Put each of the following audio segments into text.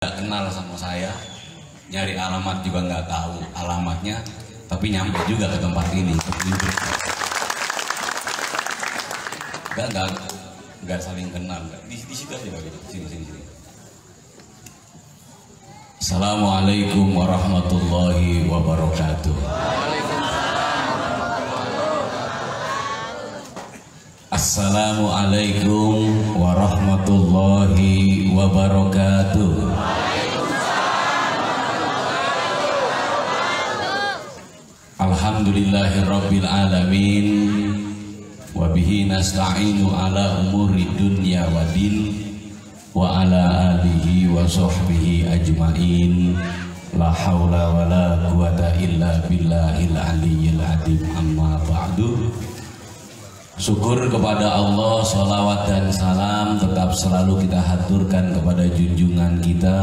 Nggak kenal sama saya, nyari alamat juga nggak tahu alamatnya, tapi nyampe juga ke tempat ini. Nggak saling kenal. Di situ aja gitu. Sini. Assalamualaikum warahmatullahi wabarakatuh. Assalamualaikum warahmatullahi wabarakatuh. Alhamdulillahirabbil alamin. Wa bihi nasta'inu ala umuri dunya waddin wa ala alihi wa sahbihi ajmain. La haula wa la quwata illa billahil aliyyil azim. Amma ba'du. Syukur kepada Allah, salawat dan salam tetap selalu kita haturkan kepada junjungan kita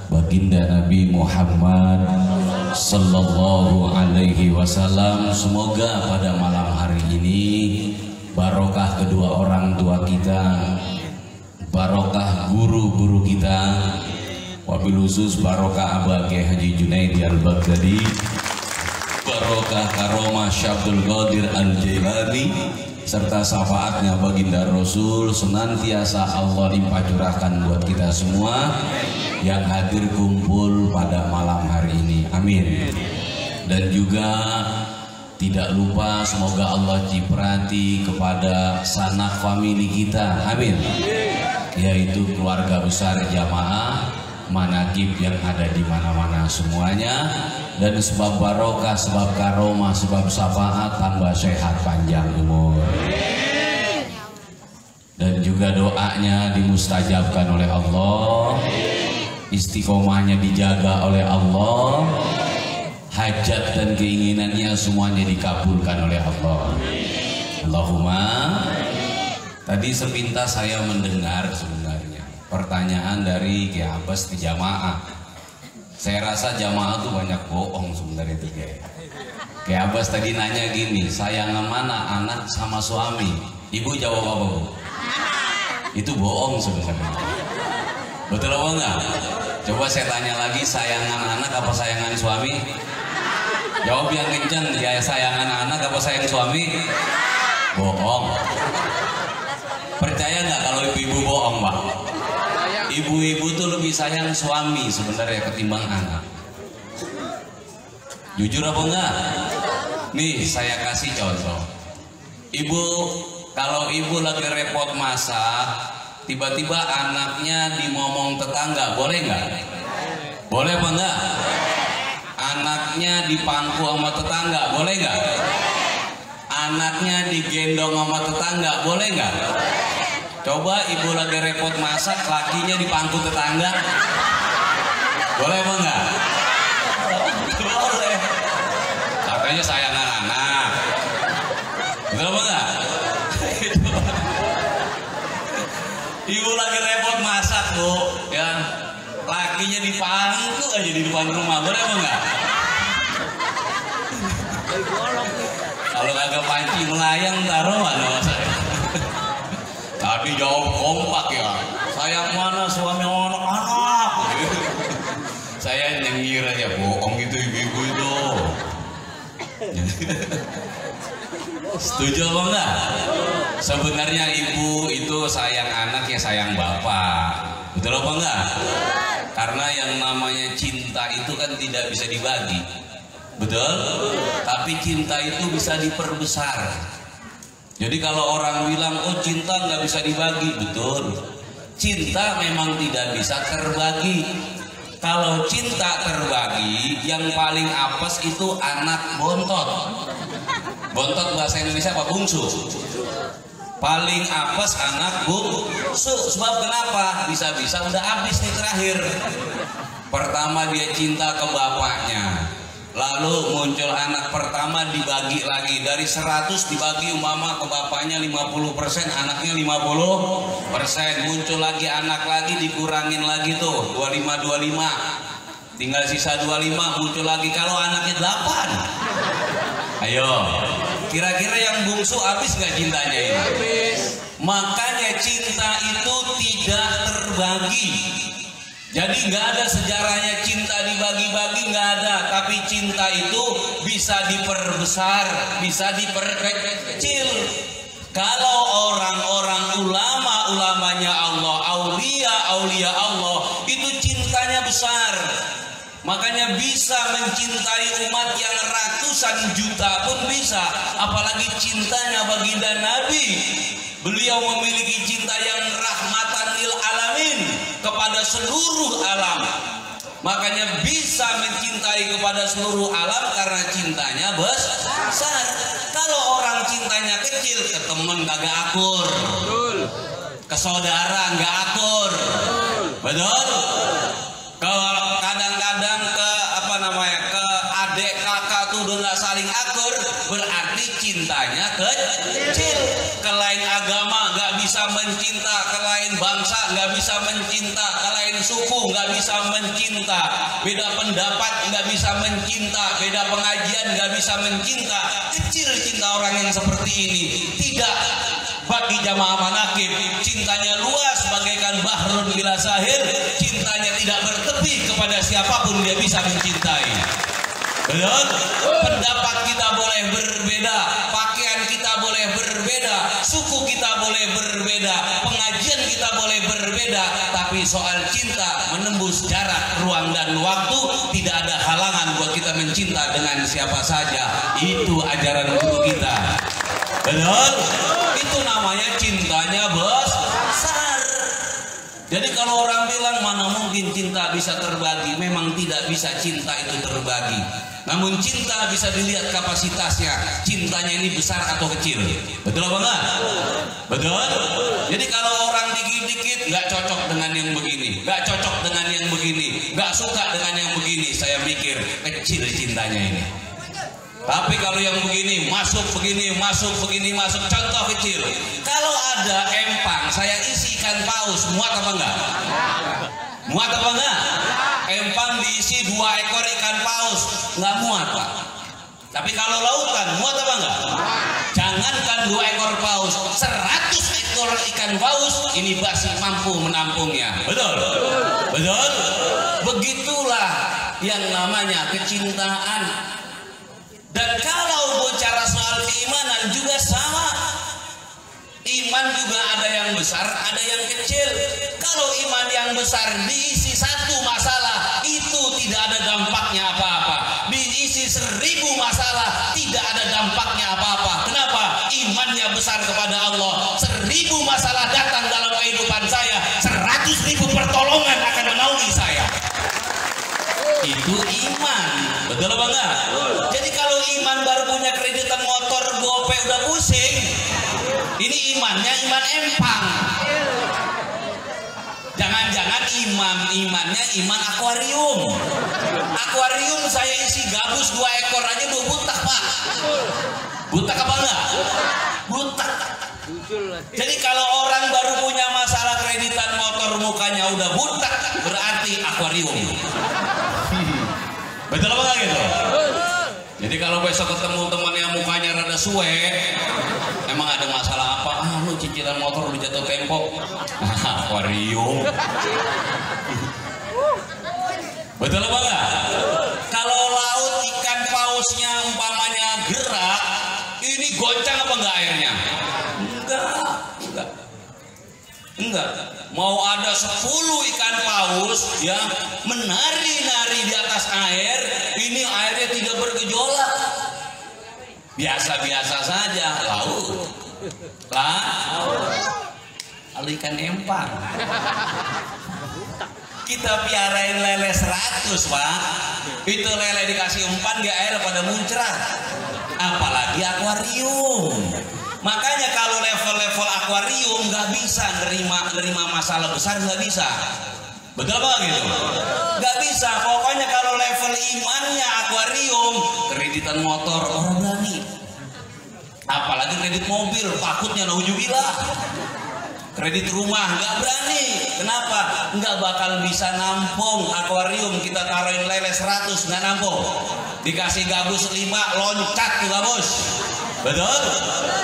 baginda Nabi Muhammad sallallahu alaihi wasallam. Semoga pada malam hari ini barokah kedua orang tua kita, barokah guru-guru kita, wabil khusus barokah Abah Kiai Haji Junaidi Al-Baghdadi, barokah karomah Syabdul Qadir Al-Jilani, serta syafaatnya baginda Rasul senantiasa Allah limpah curahkan buat kita semua yang hadir kumpul pada malam hari ini. Amin. Dan juga tidak lupa semoga Allah ciprati kepada sanak famili kita. Amin. Yaitu keluarga besar jamaah manakib yang ada di mana-mana semuanya, dan sebab barokah, sebab karomah, sebab syafaat tambah sehat panjang umur, dan juga doanya dimustajabkan oleh Allah, istiqomahnya dijaga oleh Allah, hajat dan keinginannya semuanya dikabulkan oleh Allah. Allahumma. Tadi sepintas saya mendengar sebenarnya pertanyaan dari Kiai Abbas di jamaah. Saya rasa jamaah tuh banyak bohong sebenarnya itu Kiai Abbas tadi nanya gini, sayangan mana anak sama suami? Ibu jawab apa, Bu? Itu bohong sebenarnya. Betul apa enggak? Coba saya tanya lagi, sayangan anak apa sayangan suami? Jawab yang kencang, ya sayangan anak apa sayang suami? Bohong. Percaya nggak kalau ibu-ibu bohong, Pak? Ibu-ibu tuh lebih sayang suami sebenarnya ketimbang anak. Jujur apa enggak? Nih saya kasih contoh. Ibu, kalau ibu lagi repot masak, tiba-tiba anaknya dimomong tetangga, boleh nggak? Boleh apa enggak? Anaknya dipangku sama tetangga, boleh nggak? Anaknya digendong sama tetangga, boleh nggak? Coba ibu lagi repot masak, lakinya dipangku tetangga, boleh apa enggak? Boleh. Katanya sayangan anak, betul apa enggak? Ibu lagi repot masak, Bu, ya, lakinya dipangku aja di depan rumah, boleh apa enggak? Kalau kagak panci melayang taruhan sama saya. Tadi jawab kompak ya, sayang mana suami anak-anak. Saya nyengir aja, bohong gitu ibu-ibu itu. Setuju apa enggak? Sebenarnya ibu itu sayang anak ya sayang bapak. Betul apa enggak? Karena yang namanya cinta itu kan tidak bisa dibagi. Betul? Tapi cinta itu bisa diperbesar. Jadi kalau orang bilang, oh cinta nggak bisa dibagi, betul. Cinta memang tidak bisa terbagi. Kalau cinta terbagi, yang paling apes itu anak bontot. Bontot bahasa Indonesia apa? Bungsu. Paling apes anak bungsu. Sebab kenapa? Bisa-bisa udah habis nih terakhir. Pertama dia cinta ke bapaknya, lalu muncul anak pertama dibagi lagi, dari 100 dibagi umpama ke bapaknya 50%, anaknya 50%, muncul lagi anak lagi dikurangin lagi tuh 25 tinggal sisa 25, muncul lagi, kalau anaknya 8, ayo kira-kira yang bungsu habis gak cintanya ini? Habis. Makanya cinta itu tidak terbagi. Jadi nggak ada sejarahnya cinta dibagi-bagi, nggak ada. Tapi cinta itu bisa diperbesar, bisa diperkecil. Kalau orang-orang ulama-ulamanya Allah, aulia Allah, itu cintanya besar. Makanya bisa mencintai umat yang ratusan juta pun bisa. Apalagi cintanya baginda Nabi. Beliau memiliki cinta yang rahmatan lil alamin, kepada seluruh alam. Makanya bisa mencintai kepada seluruh alam karena cintanya besar. Kalau orang cintanya kecil, ke temen kagak akur, ke saudara nggak akur, betul? Kadang-kadang ke ke adik kakak tuh udah nggak saling akur, berarti cintanya kecil. Ke lain agama nggak bisa mencinta, ke lain bangsa nggak bisa mencinta, ke lain suku nggak bisa mencinta, beda pendapat nggak bisa mencinta, beda pengajian nggak bisa mencinta. Kecil cinta orang yang seperti ini. Tidak. Bagi jamaah manakib, cintanya luas bagaikan bahrun bila sahir. Cintanya tidak bertepi, kepada siapapun dia bisa mencintai. Betul? Pendapat kita boleh berbeda, pakaian kita boleh berbeda, suku kita boleh berbeda, pengajian kita boleh berbeda, tapi soal cinta menembus jarak, ruang dan waktu. Tidak ada halangan buat kita mencinta dengan siapa saja. Itu ajaran guru kita. Betul? Itu namanya cintanya besar. Jadi kalau orang bilang mana mungkin cinta bisa terbagi, memang tidak bisa cinta itu terbagi. Namun cinta bisa dilihat kapasitasnya, cintanya ini besar atau kecil. Betul apa enggak? Betul? Jadi kalau orang dikit-dikit nggak cocok dengan yang begini, nggak cocok dengan yang begini, nggak suka dengan yang begini, saya mikir kecil cintanya ini. Tapi kalau yang begini, masuk begini, masuk begini, masuk, contoh kecil. Kalau ada empang, saya isi ikan paus, muat apa enggak? Muat apa enggak? Empang diisi 2 ekor ikan paus, nggak muat Pak. Tapi kalau lautan, muat apa enggak? Jangankan 2 ekor paus, 100 ekor ikan paus, ini masih mampu menampungnya. Betul? Betul? Begitulah yang namanya kecintaan. Dan kalau bicara soal keimanan juga sama. Iman juga ada yang besar, ada yang kecil. Kalau iman yang besar diisi 1 masalah, itu tidak ada dampaknya apa-apa. Diisi 1000 masalah, tidak ada dampaknya apa-apa. Kenapa? Imannya besar kepada Allah. 1000 masalah datang dalam kehidupan saya, 100.000 pertolongan akan menaungi saya. Itu iman. Betul apa enggak? Jadi kalau iman baru punya kreditan motor, gope udah pusing. Ini imannya iman empang. Jangan-jangan imannya iman akuarium. Akuarium saya isi gabus 2 ekor aja 2 butak Pak. Butak apa enggak? Butak. Jadi kalau orang baru punya masalah kreditan motor, mukanya udah butak, berarti akuarium. Betul apa enggak gitu? Jadi kalau besok ketemu teman yang mukanya rada suwe, emang ada masalah apa? Lu cicilan motor lu jatuh tempo. Akuarium. Betul apa enggak? Kalau laut ikan pausnya umpamanya gerak, ini goncang apa enggak airnya? Enggak. Mau ada 10 ikan paus ya menari-nari di atas air, ini airnya tidak bergejolak. Biasa-biasa saja laut. Kalau ikan empang. Kita piarain lele 100 Pak. Itu lele dikasih umpan di air pada muncrat. Apalagi akuarium. Makanya kalau level-level akuarium nggak bisa nerima masalah besar, nggak bisa. Betul apa gitu? Nggak bisa. Pokoknya kalau level imannya akuarium, kreditan motor orang berani. Apalagi kredit mobil, takutnya nauzubillah. Kredit rumah nggak berani. Kenapa? Nggak bakal bisa nampung. Akuarium kita taruhin lele 100 nggak nampung. Dikasih gabus 5 loncat tuh gabus. Betul?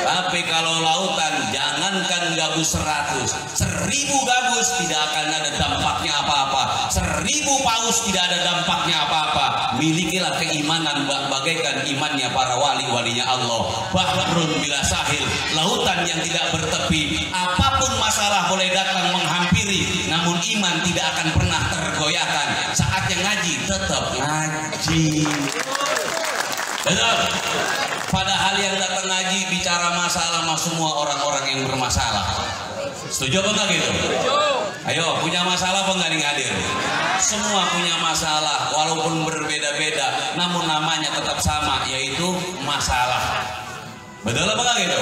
Tapi kalau lautan, jangankan gabus 100, 1000 gabus tidak akan ada dampaknya apa-apa. 1000 paus tidak ada dampaknya apa-apa. Milikilah keimanan bagaikan imannya para wali-walinya Allah. Bahrun bila sahil, lautan yang tidak bertepi. Apapun masalah boleh datang menghampiri, namun iman tidak akan pernah tergoyahkan. Saatnya ngaji, tetap ngaji. Betul? Padahal yang datang ngaji bicara masalah mah semua orang-orang yang bermasalah. Setuju apa enggak gitu? Ayo, punya masalah apa enggak nih hadir? Semua punya masalah, walaupun berbeda-beda, namun namanya tetap sama, yaitu masalah. Betul apa enggak gitu?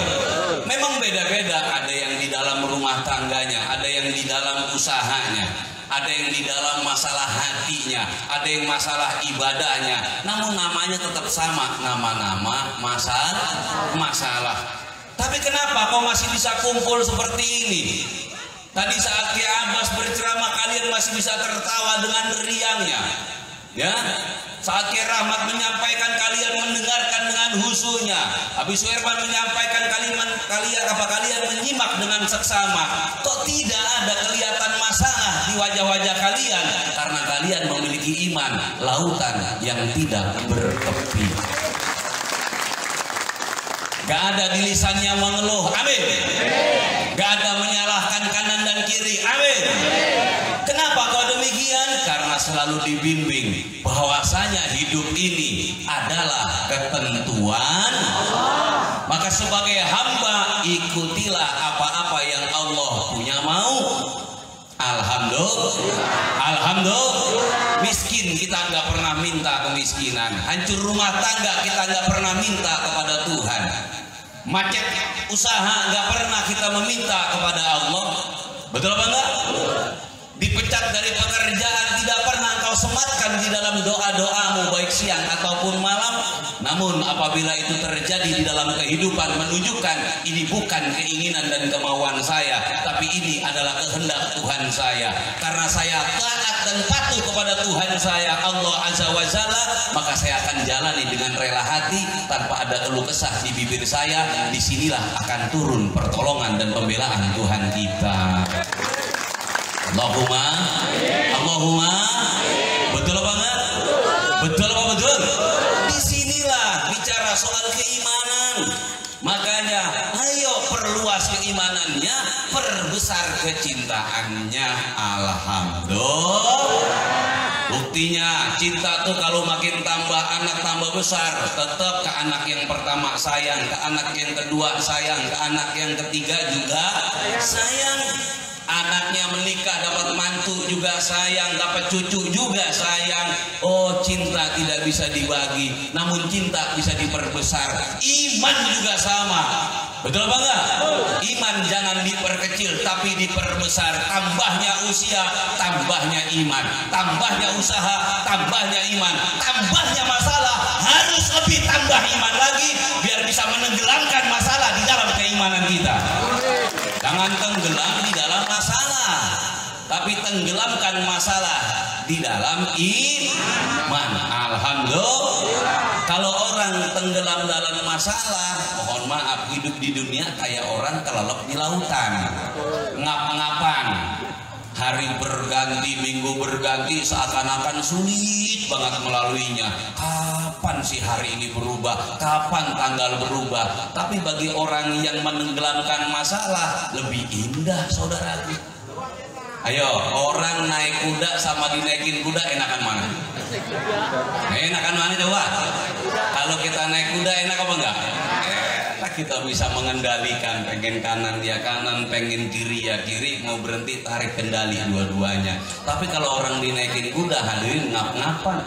Memang beda-beda, ada yang di dalam rumah tangganya, ada yang di dalam usahanya, ada yang di dalam masalah hatinya, ada yang masalah ibadahnya, namun namanya tetap sama, nama-nama masalah. Tapi kenapa kok masih bisa kumpul seperti ini? Tadi saat Ki Abbas berceramah, kalian masih bisa tertawa dengan riangnya, ya. Saat Ki Rahmat menyampaikan, kalian mendengarkan dengan husunya. Habis Suherman menyampaikan, kalian menyimak dengan seksama. Kok tidak ada kelihatan masalah di wajah-wajah kalian? Karena kalian memiliki iman, lautan yang tidak bertepi. Gak ada di lisannya mengeluh, amin. Gak ada menyalahkan kanan dan kiri, amin. Kenapa kau demikian? Karena selalu dibimbing bahwasanya hidup ini adalah ketentuan Allah. Maka sebagai hamba ikutilah apa-apa yang Allah punya mau. Alhamdulillah. Miskin kita nggak pernah minta kemiskinan, hancur rumah tangga kita nggak pernah minta kepada Tuhan, macet usaha nggak pernah kita meminta kepada Allah. Betul apa enggak? Dipecat dari pekerjaan tidak pernah engkau sematkan di dalam doa-doamu baik siang ataupun malam. Namun apabila itu terjadi di dalam kehidupan, menunjukkan ini bukan keinginan dan kemauan saya, tapi ini adalah kehendak Tuhan saya. Karena saya taat dan patuh kepada Tuhan saya, Allah Azza wa Jalla, maka saya akan jalani dengan rela hati tanpa ada keluh kesah di bibir saya. Disinilah akan turun pertolongan dan pembelaan Tuhan kita. Allahumma, betul apa enggak? Betul apa betul? Disinilah bicara soal keimanan. Makanya ayo perluas keimanannya, perbesar kecintaannya. Alhamdulillah. Buktinya cinta tuh kalau makin tambah, anak tambah besar, tetap ke anak yang pertama sayang, ke anak yang kedua sayang, ke anak yang ketiga juga sayang. Anaknya menikah dapat mantu juga sayang, dapat cucu juga sayang. Oh, cinta tidak bisa dibagi, namun cinta bisa diperbesar. Iman juga sama. Betul apa enggak? Iman jangan diperkecil tapi diperbesar. Tambahnya usia, tambahnya iman. Tambahnya usaha, tambahnya iman. Tambahnya masalah, harus lebih tambah iman lagi biar bisa menenggelamkan masalah di dalam keimanan kita. Jangan tenggelam di dalam masalah, tapi tenggelamkan masalah di dalam iman. Alhamdulillah. Kalau orang tenggelam dalam masalah, mohon maaf, hidup di dunia kayak orang kelelep di lautan, ngap-ngapan. Hari berganti, minggu berganti, seakan-akan sulit banget melaluinya. Kapan sih hari ini berubah? Kapan tanggal berubah? Tapi bagi orang yang menenggelamkan masalah, lebih indah, saudaraku. Ayo, orang naik kuda sama dinaikin kuda, enakan mana? Enakan mana coba? Kalau kita naik kuda, enak apa enggak? Kita bisa mengendalikan, pengen kanan ya kanan, pengen kiri ya kiri, mau berhenti tarik kendali dua-duanya. Tapi kalau orang dinaikin kuda, hadirin ngap-ngapan.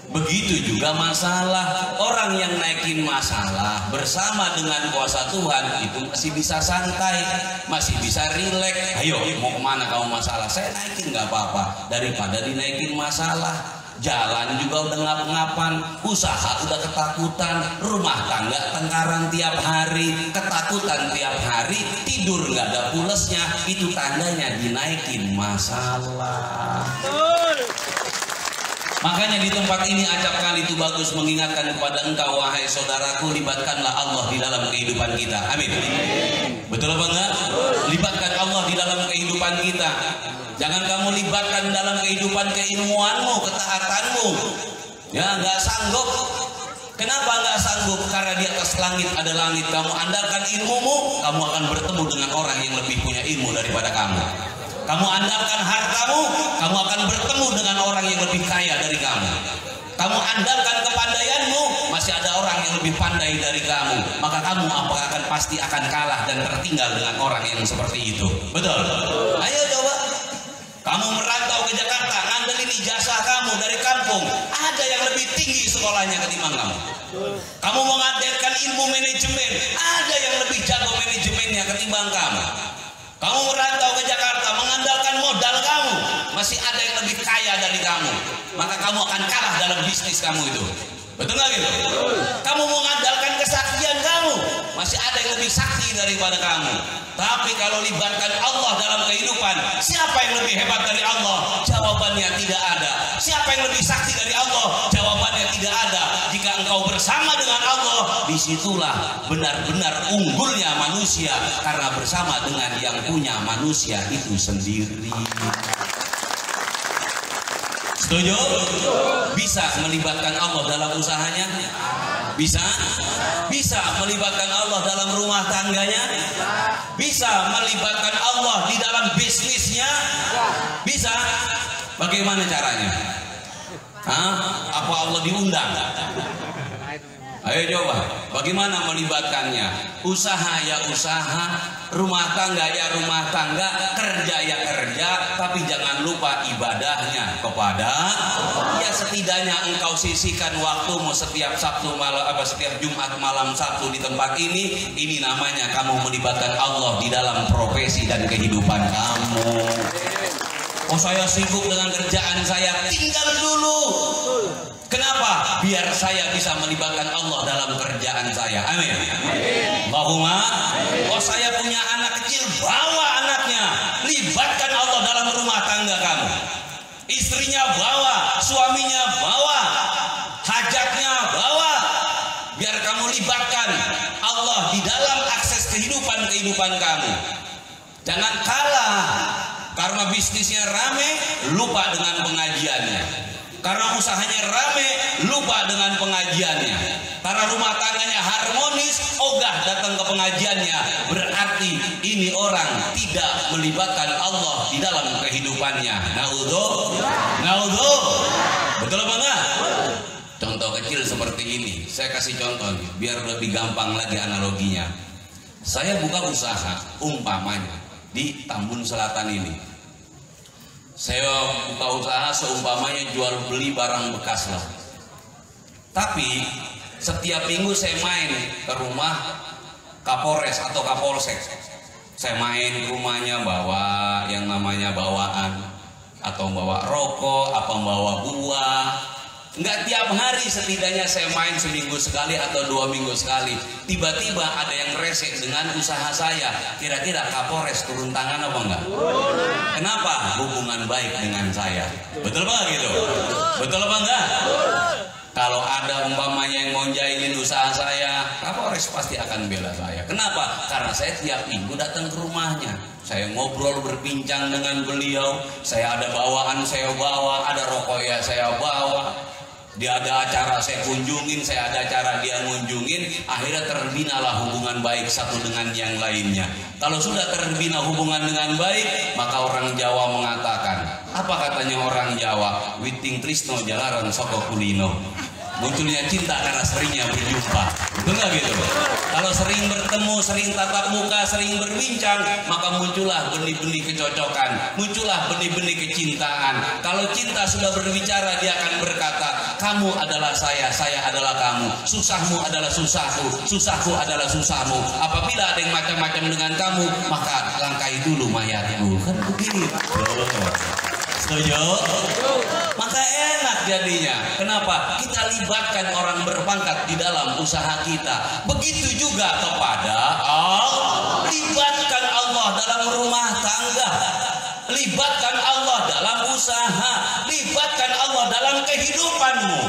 Begitu juga masalah. Orang yang naikin masalah bersama dengan kuasa Tuhan itu masih bisa santai, masih bisa rileks. Ayo, mau kemana kamu masalah? Saya naikin nggak apa-apa daripada dinaikin masalah. Jalan juga udah ngap-ngapan, usaha udah ketakutan, rumah tangga tengkaran tiap hari, ketakutan tiap hari, tidur nggak ada pulesnya. Itu tandanya dinaikin masalah. Makanya di tempat ini acap kali itu bagus mengingatkan kepada engkau wahai saudaraku, libatkanlah Allah di dalam kehidupan kita. Amin. Betul apa enggak? Libatkan Allah di dalam kehidupan kita. Jangan kamu libatkan dalam kehidupan keilmuanmu, ketaatanmu. Ya, enggak sanggup. Kenapa enggak sanggup? Karena di atas langit ada langit. Kamu andalkan ilmumu, kamu akan bertemu dengan orang yang lebih punya ilmu daripada kamu. Kamu andalkan hartamu, kamu akan bertemu dengan orang yang lebih kaya dari kamu. Kamu andalkan kepandaianmu, masih ada orang yang lebih pandai dari kamu. Maka kamu pasti akan kalah dan tertinggal dengan orang yang seperti itu. Betul? Ayo coba. Kamu merantau ke Jakarta, ngandelin ijazah kamu dari kampung. Ada yang lebih tinggi sekolahnya ketimbang kamu. Kamu mengandalkan ilmu manajemen, ada yang lebih jago manajemennya ketimbang kamu. Kamu merantau ke Jakarta mengandalkan modal kamu, masih ada yang lebih kaya dari kamu. Maka kamu akan kalah dalam bisnis kamu itu. Betul nggak gitu? Kamu mengandalkan kesaktian kamu, masih ada yang lebih sakti daripada kamu. Tapi kalau libatkan Allah dalam kehidupan, siapa yang lebih hebat dari Allah? Jawabannya tidak ada. Siapa yang lebih sakti dari Allah? Jawabannya tidak ada. Jika engkau bersama dengan Allah, disitulah benar-benar unggulnya manusia, karena bersama dengan yang punya manusia itu sendiri. Setuju? Bisa melibatkan Allah dalam usahanya? Bisa? Bisa melibatkan Allah dalam rumah tangganya? Bisa melibatkan Allah di dalam bisnisnya? Bisa? Bagaimana caranya? Hah? Apa Allah diundang? Ayo coba, bagaimana melibatkannya? Usaha ya usaha, rumah tangga ya rumah tangga, kerja ya kerja, tapi jangan lupa ibadahnya kepada ya setidaknya engkau sisihkan waktumu setiap Sabtu malam, setiap Jumat malam Sabtu di tempat ini namanya kamu melibatkan Allah di dalam profesi dan kehidupan kamu. Oh saya sibuk dengan kerjaan saya, tinggal dulu. Kenapa? Biar saya bisa melibatkan Allah dalam kerjaan saya. Amin. Allahumma. Oh saya punya anak kecil, bawa anaknya, libatkan Allah dalam rumah tangga kamu. Istrinya bawa, suaminya bawa, hajatnya bawa. Biar kamu libatkan Allah di dalam akses kehidupan kamu. Jangan kalah karena bisnisnya rame, lupa dengan pengajiannya. Karena usahanya rame, lupa dengan pengajiannya. Karena rumah tangganya harmonis, ogah datang ke pengajiannya. Berarti ini orang tidak melibatkan Allah di dalam kehidupannya. Naudzubillah. Betul apa enggak? Contoh kecil seperti ini. Saya kasih contoh nih, biar lebih gampang lagi analoginya. Saya buka usaha, umpamanya di Tambun Selatan ini. Saya buka usaha seumpamanya jual beli barang bekas lah. Tapi setiap minggu saya main ke rumah Kapolres atau Kapolsek. Saya main ke rumahnya bawa yang namanya bawaan, atau bawa rokok, apa bawa buah. Enggak tiap hari, setidaknya saya main seminggu sekali atau 2 minggu sekali. Tiba-tiba ada yang resek dengan usaha saya. Kira-kira Kapolres turun tangan apa enggak? Kenapa? Hubungan baik dengan saya. Betul apa gitu? Betul apa enggak? Kalau ada umpamanya yang mau jahilin usaha saya, Kapolres pasti akan bela saya. Kenapa? Karena saya tiap minggu datang ke rumahnya. Saya ngobrol berbincang dengan beliau. Saya ada bawaan saya bawa, ada rokok ya saya bawa. Dia ada acara saya kunjungin, saya ada acara dia ngunjungin. Akhirnya terbinalah hubungan baik satu dengan yang lainnya. Kalau sudah terbina hubungan dengan baik, maka orang Jawa mengatakan, apa katanya orang Jawa? Witing Trisno jalaran soko kulino. Munculnya cinta karena seringnya berjumpa. Betul nggak gitu? Kalau sering bertemu, sering tatap muka, sering berbincang, maka muncullah benih-benih kecocokan, muncullah benih-benih kecintaan. Kalau cinta sudah berbicara, dia akan berkata, kamu adalah saya adalah kamu. Susahmu adalah susahku, susahku adalah susahmu. Apabila ada yang macam-macam dengan kamu, maka langkahi dulu mayatmu. Kan begitu. Setuju? Maka enak jadinya. Kenapa? Kita libatkan orang berpangkat di dalam usaha kita. Begitu juga kepada Allah. Libatkan Allah dalam rumah tangga. Libatkan Allah dalam usaha. libatkan Allah dalam kehidupanmu.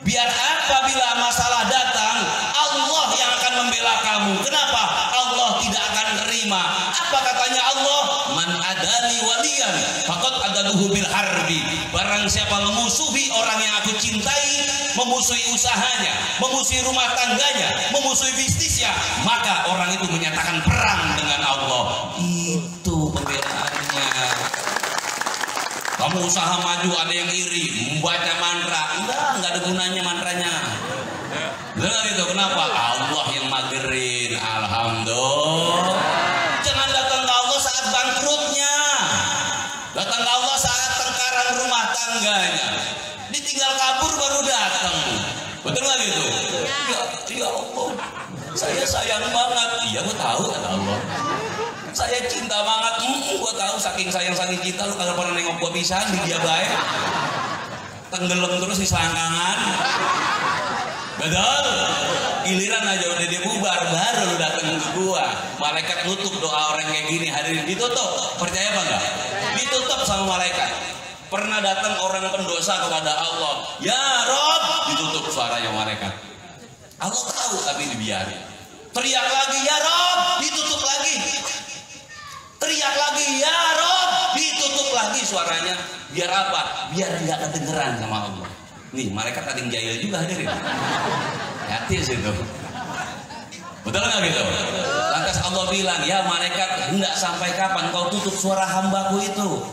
Biar apabila masalah datang, Allah yang akan membela kamu. Kenapa? Allah tidak akan terima. Apa katanya Allah? Man adani waliyan faqad adaluhu bil harbi. Barang siapa memusuhi orang yang aku cintai, memusuhi usahanya, memusuhi rumah tangganya, memusuhi bisnisnya, maka orang itu menyatakan perang dengan Allah. Itu pembelaannya. Kamu usaha maju ada yang iri, membaca mantra, enggak ada gunanya mantranya. Benar itu, kenapa? Allah yang magerin. Alhamdulillah. Jangan datang ke Allah saat bangkrutnya, datang ke Allah saat tengkaran rumah tangganya, ditinggal kabur baru datang. Betul nggak gitu? Ya Allah, saya sayang banget. Iya, gua tahu kata Allah. Saya cinta banget, gua tahu saking sayang cinta lu kagak pernah nengok gua pisan di dia baik. Tenggelam terus di selangkangan. Betul? Giliran aja udah dibubar baru lu datang ke gua. Malaikat nutup doa orang kayak gini, hadirin ditutup. Percaya apa enggak? Ditutup sama malaikat. Pernah datang orang pendosa kepada Allah, "Ya Rob," ditutup suaranya malaikat. Allah tahu tapi dibiarin. Teriak lagi, "Ya Rob," ditutup lagi. Teriak lagi, "Ya Rob," ditutup lagi suaranya. Biar apa? Biar nggak kedengeran sama Allah. Nih, malaikat ada yang jahil juga hadirin. Hati situ. Betul nggak gitu? Lantas Allah bilang, "Ya malaikat, hendak sampai kapan kau tutup suara hambaku itu?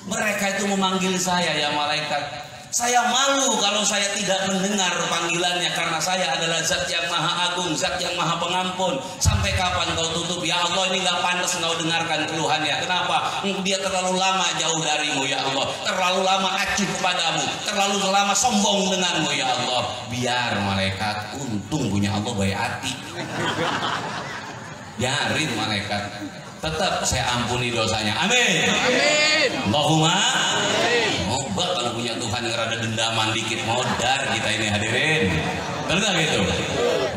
Mereka itu memanggil saya ya malaikat. Saya malu kalau saya tidak mendengar panggilannya karena saya adalah zat yang maha agung, zat yang maha pengampun. Sampai kapan kau tutup? Ya Allah, ini gak pantas kau dengarkan keluhannya. Kenapa? Dia terlalu lama jauh darimu ya Allah. Terlalu lama acuh kepadamu. Terlalu lama sombong denganmu ya Allah." Biar malaikat, untung punya Allah baik hati. Biarin malaikat. Tetap saya ampuni dosanya. Amin. Amin. Allahumma. Obat kalau punya Tuhan yang rada dendaman dikit, modar kita ini hadirin. Betul gitu?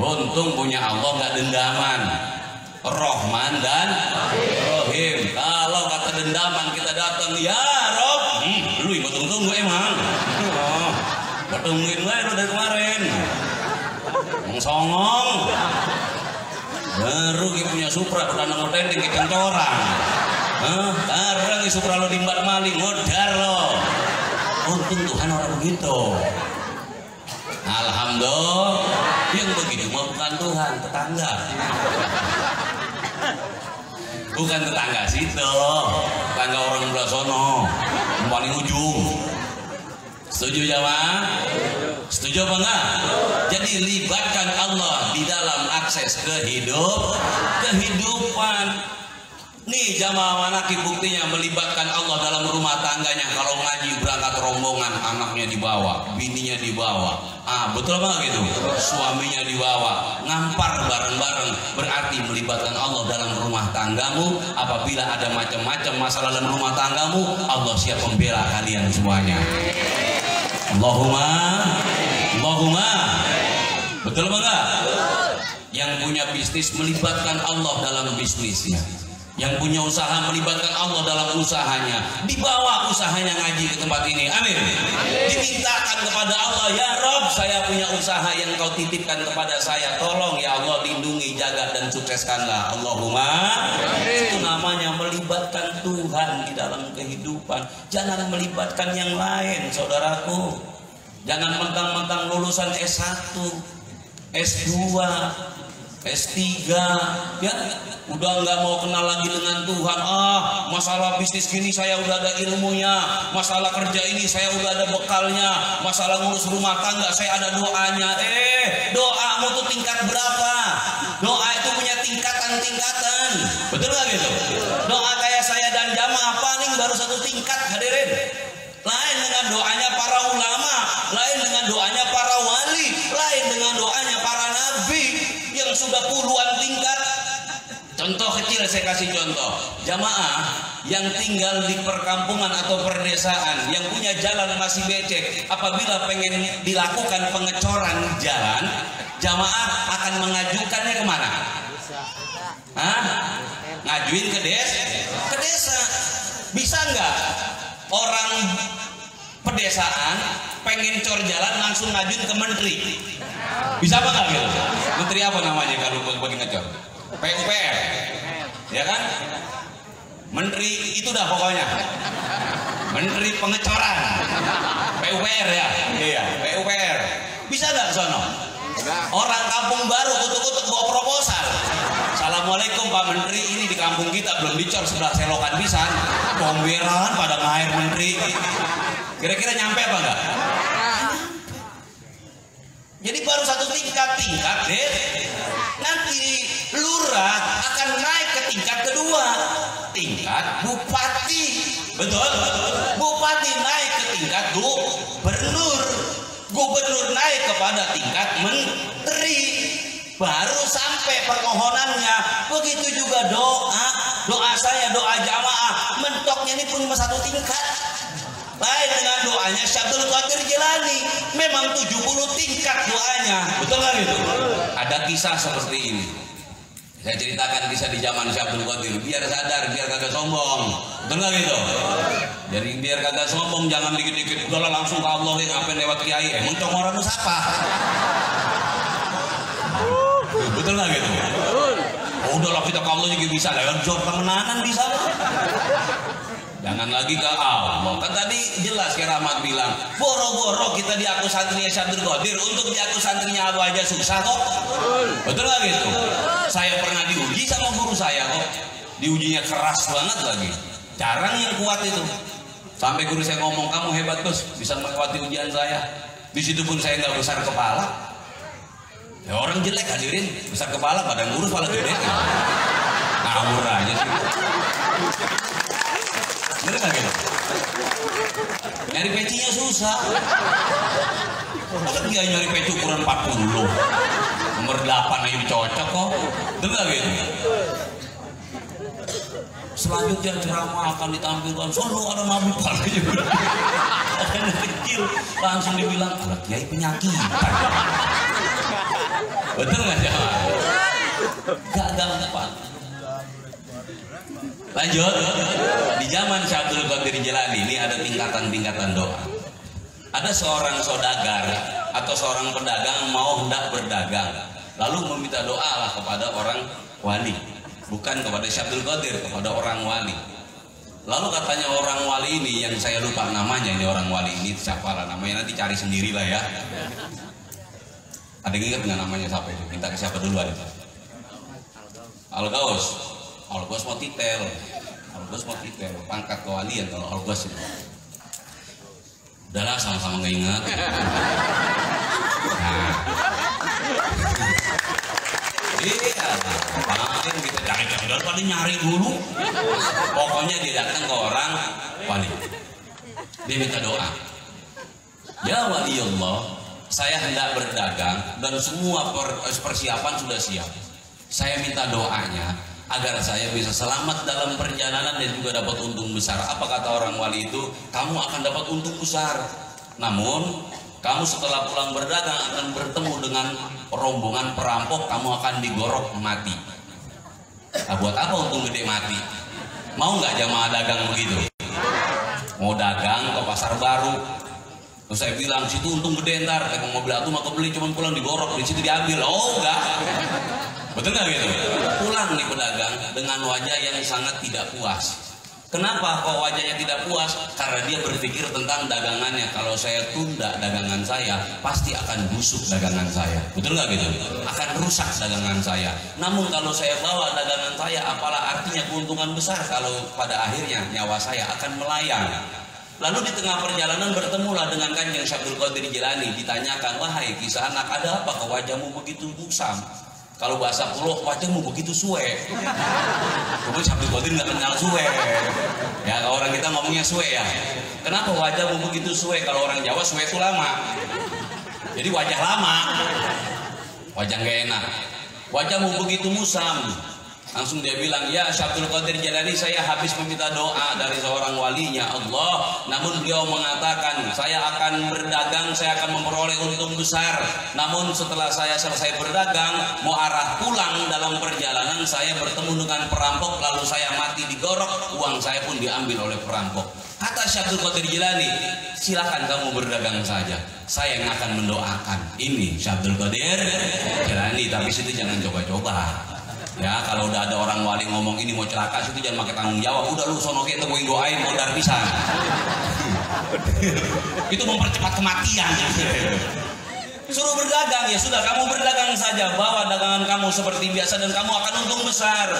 Untung punya Allah nggak dendaman, Rahman dan Rahim. Kalau kata dendaman kita datang, "Ya Rob," lu ikut tunggu emang. Tungguin gue lu dari kemarin. Songong. Baru kita punya Supra udah nemu tending kita corang. Sekarang Supra lo dimbat maling, modar lo. Untung Tuhan orang begitu. Alhamdulillah. Yang begitu mah bukan Tuhan, tetangga. Bukan tetangga situ, tetangga orang belah sono, yang paling ujung. Setuju jamaah? Setuju apa enggak? Jadi libatkan Allah di dalam akses kehidupan. Nih jamaah manakib buktinya melibatkan Allah dalam rumah tangganya. Kalau ngaji berangkat rombongan, anaknya dibawa, bininya dibawa. Betul apa gitu? Suaminya dibawa, ngampar bareng-bareng. Berarti melibatkan Allah dalam rumah tanggamu. Apabila ada macam-macam masalah dalam rumah tanggamu, Allah siap membela kalian semuanya. Allahumma. Betul apa enggak? Yang punya bisnis melibatkan Allah dalam bisnisnya. Yang punya usaha melibatkan Allah dalam usahanya. Dibawa usahanya ngaji ke tempat ini. Amin. Dimintakan kepada Allah, "Ya Rob, saya punya usaha yang kau titipkan kepada saya. Tolong ya Allah, lindungi, jaga dan sukseskanlah." Allahumma. Itu namanya melibatkan Tuhan di dalam kehidupan. Jangan melibatkan yang lain, saudaraku. Jangan mentang-mentang lulusan S1, S2, S3, ya udah nggak mau kenal lagi dengan Tuhan. Masalah bisnis gini saya udah ada ilmunya, masalah kerja ini saya udah ada bekalnya, masalah ngurus rumah tangga saya ada doanya. Doamu tuh tingkat berapa? Doa itu punya tingkatan. Betul nggak gitu? Doa kayak saya dan jamaah paling baru satu tingkat hadirin. Lain dengan doanya para ulama, lain dengan doanya para wali, lain dengan doanya para nabi yang sudah puluhan tingkat. Contoh kecil saya kasih contoh. Jamaah yang tinggal di perkampungan atau perdesaan yang punya jalan masih becek, apabila pengen dilakukan pengecoran jalan, jamaah akan mengajukannya kemana? Ngajuin ke desa. Bisa nggak orang pedesaan pengen cor jalan langsung ngajuin ke menteri. Bisa apa nggak gitu? Menteri apa namanya kalau bagi ngecor? PUPR, ya kan? Menteri itu dah pokoknya. Menteri pengecoran. PUPR ya, iya PUPR. Bisa nggak ke sono? Orang kampung baru kutuk-kutuk bawa proposal. Assalamualaikum Pak Menteri, ini di kampung kita belum dicor sebelah selokan pisan. Komberan pada ngair Menteri. Kira-kira nyampe apa enggak? Jadi baru satu tingkat deh. Nanti lurah akan naik ke tingkat kedua, tingkat bupati. Betul? Bupati naik ke tingkat gubernur. Gubernur naik kepada tingkat menteri. Baru sampai permohonannya. Begitu juga doa saya, doa jamaah, mentoknya ini pun cuma satu tingkat. Lain dengan doanya Syabdul Qadir Jilani, memang 70 tingkat doanya. Betul kan itu? Ada kisah seperti ini. Saya ceritakan kisah di zaman Syabdul Qadir biar sadar, biar kagak sombong. Betul kan gitu? Jadi biar kagak sombong, jangan dikit-dikit udah langsung ke Allah ngapain lewat kiai. Emang congoranu siapa? Betul nggak gitu? Oh, udahlah kita ke Allah juga bisa, lewat jor kemenanan bisa. Jangan lagi ke Allah. Kan tadi jelas kayak Rahmat bilang, boro-boro kita diaku santrinya Syabdul Qadir, untuk diaku santrinya Abu aja susah kok. Betul nggak gitu? Saya pernah diuji sama guru saya kok. Diujinya keras banget lagi. Jarang yang kuat itu. Sampai guru saya ngomong, kamu hebat Gus, bisa melewati ujian saya. Di situ pun saya nggak besar kepala. Ya orang jelek hadirin, besar kepala, badan lurus, kepala gede. Ngawur aja sih. Bener gak gitu? Nyari pecinya susah. Masa dia nyari peci ukuran 40? Nomor 8 aja dicocok kok. Bener gak gitu? Selanjutnya ceramah akan ditampilkan, selalu ada nabi palanya juga. Ada kecil langsung dibilang, kalau kiai penyakitan. Betul nggak sih? Gak gampang. Lanjut. Di zaman Syabdul Qadir Jilani ini ada tingkatan-tingkatan doa. Ada seorang saudagar atau seorang pedagang mau hendak berdagang, lalu meminta doa lah kepada orang wali. Bukan kepada Syabdul Qadir, kepada orang wali. Lalu katanya orang wali ini, yang saya lupa namanya, ini orang wali ini siapa lah namanya, nanti cari sendiri lah ya. Ada yang ingat dengan namanya siapa itu? Minta ke siapa dulu ada? Al-Gaus. Al-Gaus mau titel. Al-Gaus mau titel. Pangkat kewalian kalau Al-Gaus itu. Udahlah sama-sama nggak ingat. Nah. Iya, paling kita cari-cari daripada nyari dulu. Pokoknya dia datang ke orang wali. Dia minta doa. Ya wali Allah, saya hendak berdagang dan semua persiapan sudah siap. Saya minta doanya agar saya bisa selamat dalam perjalanan dan juga dapat untung besar. Apa kata orang wali itu? Kamu akan dapat untung besar. Namun kamu setelah pulang berdagang akan bertemu dengan rombongan perampok, kamu akan digorok mati. Nah, buat apa untung gede mati? Mau nggak jamaah dagang begitu? Mau dagang ke pasar baru. Terus saya bilang, situ untung gede ntar, kayak mobil aku mau kebeli, cuma pulang digorok, di situ diambil. Oh enggak. Betul nggak gitu? Pulang nih pedagang dengan wajah yang sangat tidak puas. Kenapa kok wajahnya tidak puas? Karena dia berpikir tentang dagangannya. Kalau saya tunda dagangan saya, pasti akan busuk dagangan saya. Betul nggak gitu? Akan rusak dagangan saya. Namun kalau saya bawa dagangan saya, apalah artinya keuntungan besar kalau pada akhirnya nyawa saya akan melayang. Lalu di tengah perjalanan bertemulah dengan Kanjeng Syabdul Qadir Jilani. Ditanyakan, wahai kisah anak, ada apa ke wajahmu begitu musam? Kalau bahasa Pulau, wajahmu begitu suwe. Kemudian Syabdul Qadir nggak kenal suwe. Ya orang kita ngomongnya suwe ya. Kenapa wajahmu begitu suwe? Kalau orang Jawa suwe itu lama. Jadi wajah lama. Wajah nggak enak. Wajahmu begitu musam. Langsung dia bilang, ya Syabdul Qadir Jilani, saya habis meminta doa dari seorang walinya Allah. Namun beliau mengatakan, saya akan berdagang, saya akan memperoleh untung besar. Namun setelah saya selesai berdagang, mau arah pulang dalam perjalanan, saya bertemu dengan perampok, lalu saya mati digorok, uang saya pun diambil oleh perampok. Kata Syekh Abdul Qadir Jilani, silakan kamu berdagang saja, saya yang akan mendoakan. Ini Syekh Abdul Qadir Jilani, tapi situ jangan coba-coba. Ya, kalau udah ada orang wali ngomong ini mau celaka, situ jangan pakai tanggung jawab. Udah lu sono kita gue doain modar pisan. Itu mempercepat kematian. Suruh berdagang, ya sudah kamu berdagang saja, bawa dagangan kamu seperti biasa dan kamu akan untung besar.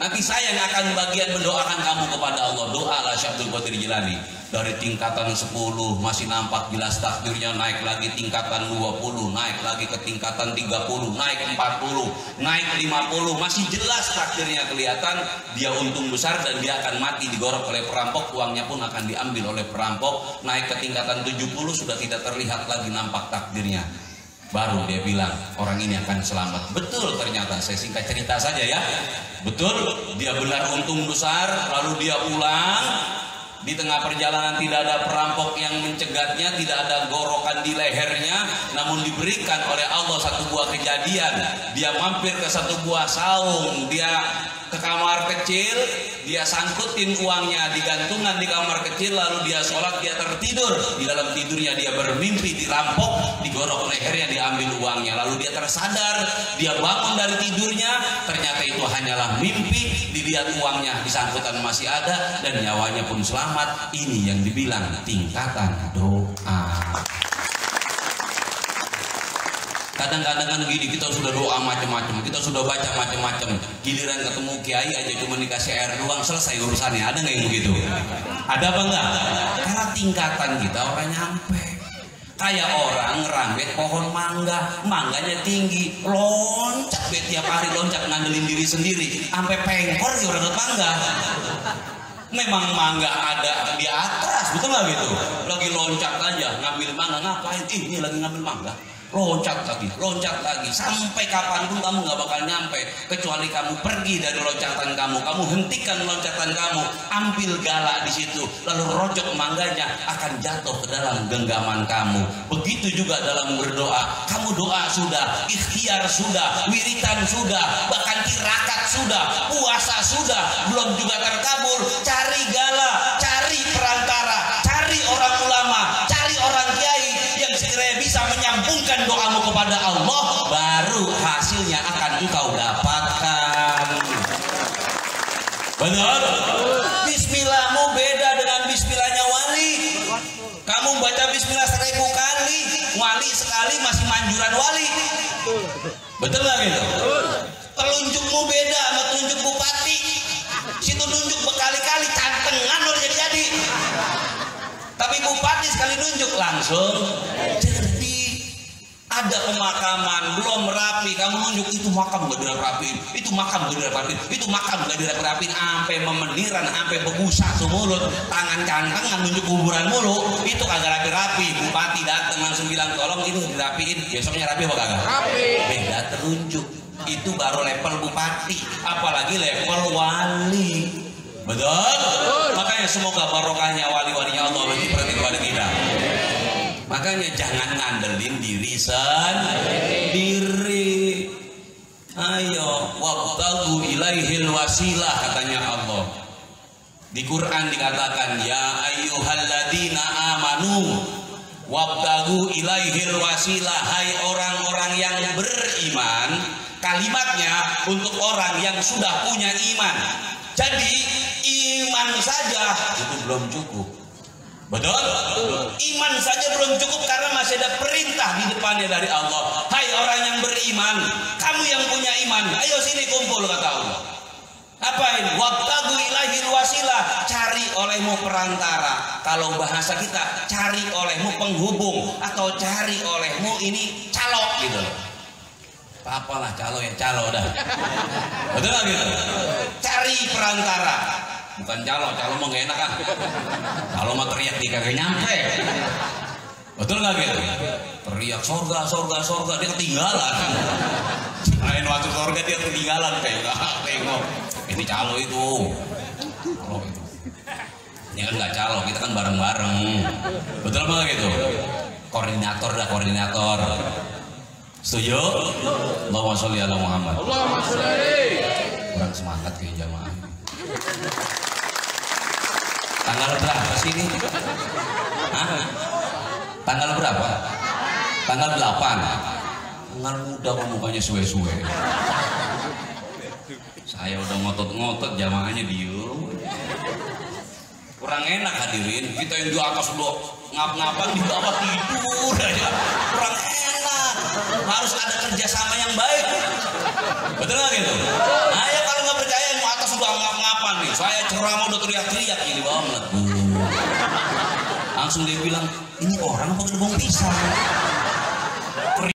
Nanti saya yang akan bagian mendoakan kamu kepada Allah. Doalah Syekh Abdul Qadir Jilani. Dari tingkatan 10 masih nampak jelas takdirnya, naik lagi tingkatan 20, naik lagi ke tingkatan 30, naik 40, naik 50, masih jelas takdirnya kelihatan. Dia untung besar dan dia akan mati digorok oleh perampok, uangnya pun akan diambil oleh perampok. Naik ke tingkatan 70 sudah tidak terlihat lagi nampak takdirnya. Baru dia bilang orang ini akan selamat. Betul, ternyata saya singkat cerita saja ya. Betul, dia benar untung besar. Lalu dia pulang. Di tengah perjalanan tidak ada perampok yang mencegatnya, tidak ada gorokan di lehernya. Namun diberikan oleh Allah satu buah kejadian. Dia mampir ke satu buah saung. Dia ke kamar kecil, dia sangkutin uangnya di gantungan di kamar kecil, lalu dia sholat, dia tertidur. Di dalam tidurnya dia bermimpi dirampok, digorok lehernya, diambil uangnya. Lalu dia tersadar, dia bangun dari tidurnya, ternyata itu hanyalah mimpi. Dilihat uangnya di sangkutan masih ada dan nyawanya pun selamat. Ini yang dibilang tingkatan doa. Kadang-kadang kan gini, kita sudah doa macam-macam, kita sudah baca macam-macam, giliran ketemu kiai aja cuma dikasih air doang, selesai urusannya. Ada nggak yang begitu? Ada apa enggak? Karena tingkatan kita orang nyampe. Kayak orang ngerambet pohon mangga, mangganya tinggi, loncat tiap hari, loncat ngandelin diri sendiri, sampai pengkor di orang mangga. Memang mangga ada di atas, betul nggak gitu? Lagi loncat aja ngambil mangga, ngapain? Ini lagi ngambil mangga. Loncat lagi, sampai kapanpun kamu nggak bakal nyampe, kecuali kamu pergi dari loncatan kamu hentikan loncatan kamu, ambil galak di situ, lalu rojok mangganya akan jatuh ke dalam genggaman kamu. Begitu juga dalam berdoa, kamu doa sudah, ikhtiar sudah, wiritan sudah, bahkan tirakat sudah, puasa sudah, belum juga terkabul, cari galak, cari perantara, cari orang ulama, cari orang kiai yang sekiranya bisa menyambungkan doamu kepada Allah, baru hasilnya akan engkau dapatkan. Benar? Bismillahmu beda dengan bismillahnya wali. Kamu baca bismillah 1000 kali, wali sekali masih manjuran wali. Betul nggak gitu? Telunjukmu beda sama telunjuk bupati. Situ nunjuk berkali-kali, cantengan udah jadi. Tapi bupati sekali nunjuk langsung jadi. Ada pemakaman belum rapi, kamu nunjuk itu makam gak dirapiin, itu makam gak dirapiin, itu makam gak dirapiin, sampai memeniran, sampai berbusa semulut, tangan cantengan nunjuk kuburan mulu, itu kagak rapi-rapi. Bupati datang langsung bilang tolong itu dirapiin, besoknya rapi apa kagak? Rapi. Beda terunjuk, itu baru level bupati, apalagi level wali. Betul? Makanya semoga barokahnya wali-walinya Allah berarti kepada kita. Makanya jangan ngandelin diri sendiri. Ayo, wabtagu ilaihil wasilah, katanya Allah. Di Quran dikatakan, ya ayyuhalladzina amanu wabtagu ilaihil wasilah. Hai orang-orang yang beriman. Kalimatnya untuk orang yang sudah punya iman. Jadi iman saja itu belum cukup. Betul? Iman saja belum cukup karena masih ada perintah di depannya dari Allah. Hai orang yang beriman, kamu yang punya iman, ayo sini kumpul, kata Allah. Apain? Wabtagu ilaihil wasilah, cari olehmu perantara. Kalau bahasa kita, cari olehmu penghubung atau cari olehmu ini calo gitu. Apalah calo ya calo dah. Betul nggak gitu? Cari perantara. Bukan calo mah gak enak kan. Kalau mau teriak di kagak nyampe. Betul nggak gitu? Teriak sorga dia ketinggalan. Lain waktu sorga dia ketinggalan kayak tengok. Ini calo itu. Ini kan nggak calo, kita kan bareng-bareng. Betul nggak gitu? Koordinator. Setuju? Allahumma sholli ala Muhammad. Allahumma sholli. Kurang semangat kayak jamaah. Tanggal berapa sih ini? Hah? Tanggal berapa? Tanggal 8. Tanggal muda kok mukanya suwe-suwe. Saya udah ngotot-ngotot, jamaahnya diem. Kurang enak hadirin, kita yang di atas udah ngap-ngapan, di bawah tidur aja. Kurang enak. Harus ada kerjasama yang baik. Betul nggak gitu? Nah ya kalau nggak percaya, yang atas udah ngap-ngapan nih. Saya ceramah udah teriak-teriak, ini bawah meletus. Langsung dia bilang, ini orang apa gerbong pisang?